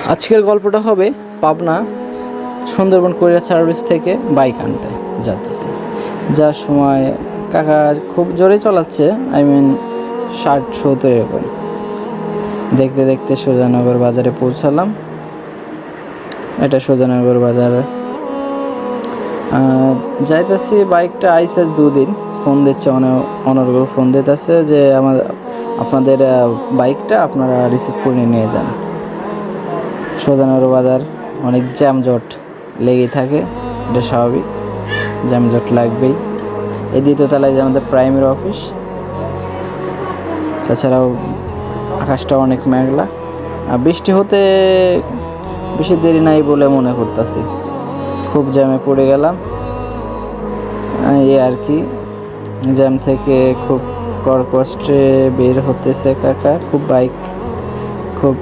আজকের গল্পটা হবে পাবনা সুন্দরবন কুরিয়ার সার্ভিস থেকে বাইক আনতে যাচ্ছি। যার সময় কাকা খুব জোরে চালাচ্ছে, 60-70 এরকম। দেখতে দেখতে সোজানগর বাজারে পৌঁছালাম। এটা সোজানগর বাজার। যাইতেছি, বাইকটা আইসে 2 দিন। ফোন দিচ্ছে, অনর্গল ফোন দিতেছে যে আপনাদের বাইকটা আপনারা রিসিভ করে নিয়ে যান। সোজানগর বাজার অনেক জ্যামজট লেগেই থাকে, এটা স্বাভাবিক, জ্যামজট লাগবেই। এই 2য় তলায় যে আমাদের প্রাইমারি অফিস। তাছাড়াও আকাশটা অনেক মেঘলা, বৃষ্টি হতে বেশি দেরি নাই বলে মনে করতেছি। খুব জ্যামে পড়ে গেলাম, এই আর কি। জ্যাম থেকে খুব কষ্টে বের হতেছে কাকা। খুব বাইক খুব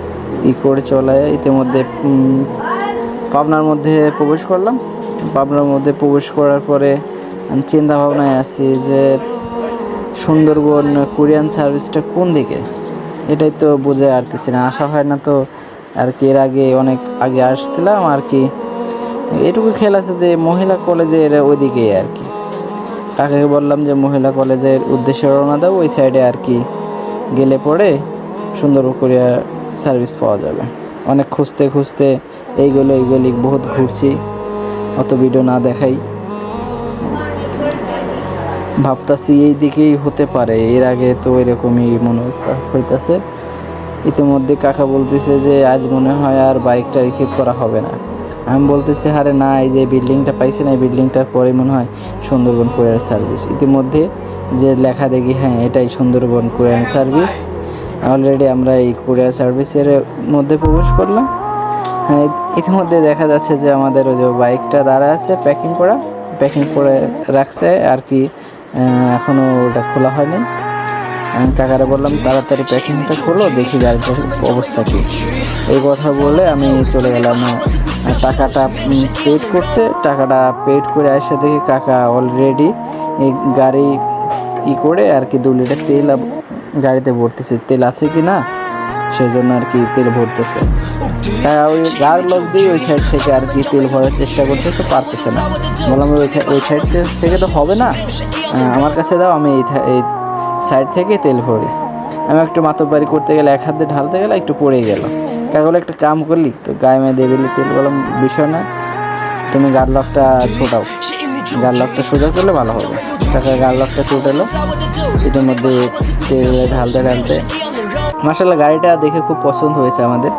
করে চলায়। ইতিমধ্যে পাবনার মধ্যে প্রবেশ করলাম। পাবনার মধ্যে প্রবেশ করার পরে চিন্তা ভাবনায় আছি যে সুন্দরবন কুরিয়ার সার্ভিসটা কোন দিকে, এটাই তো বুঝে আসতেছি না। আসা হয় না তো আর কি। এর আগে অনেক আগে আসছিলাম আর কি। এটুকু খেয়াল আছে যে মহিলা কলেজের ওইদিকেই আর কি। কাকাকে বললাম যে মহিলা কলেজের উদ্দেশ্যে রওনা দাও, ওই সাইডে আর কি গেলে পরে সুন্দরবন কুরিয়ার সার্ভিস পাওয়া যাবে। অনেক খুঁজতে এইগুলি বহুত ঘুরছি, অত ভিডিও না দেখাই। ভাবতাছি এই দিকেই হতে পারে, এর আগে তো এরকমই মনে হইতাছে। ইতিমধ্যে কাকা বলতেছে যে আজ মনে হয় আর বাইকটা রিসিভ করা হবে না। আমি বলতেছি আরে না, এই যে বিল্ডিংটা পাইছি না, এই বিল্ডিংটার পরে মনে হয় সুন্দরবন কুরিয়ার সার্ভিস। ইতিমধ্যে যে লেখা দেখি, হ্যাঁ এটাই সুন্দরবন কুরিয়ার সার্ভিস। অলরেডি আমরা এই কুরিয়ার সার্ভিসের মধ্যে প্রবেশ করলাম। হ্যাঁ, ইতিমধ্যে দেখা যাচ্ছে যে আমাদের ওই যে বাইকটা দাঁড়া আছে, প্যাকিং করে রাখছে আর কি। এখনও ওটা খোলা হয়নি। আমি কাকারে বললাম তাড়াতাড়ি প্যাকিংটা খোলো, দেখি গাড়িটার অবস্থা কী। এই কথা বলে আমি চলে গেলাম টাকাটা পেড করতে। টাকাটা পেড করে এসে দেখি কাকা অলরেডি এই গাড়ি করে আর কি 2 লিটার তেল গাড়িতে ভরতেছে। তেল আছে কি না সেই জন্য আর কি তেল ভরতেছে। তাই ওই গাড়ির লোক দিয়ে ওই সাইড থেকে আর কি তেল ভরার চেষ্টা করতে তো পারতেছে না। বললাম ওই সাইড থেকে তো হবে না, আমার কাছে দাও, আমি এই সাইড থেকে তেল ভরি। আমি একটু মাতব্বারি করতে গেলে, এক হাত দিয়ে ঢালতে গেলে একটু পড়ে গেল। কাকলে একটা কাম করলি তো, গায়ে মেয়ে দিয়ে দিলি তেল। বললাম বিষয় না, তুমি গাড় লকটা ছোটাও, গাড় লকটা সোজা করলে ভালো হবে। কাকা গাড় লকটা ছোটালো। ইতিমধ্যে তেল ঢালতে মাশাআল্লাহ গাড়িটা দেখে খুব পছন্দ হয়েছে আমাদের।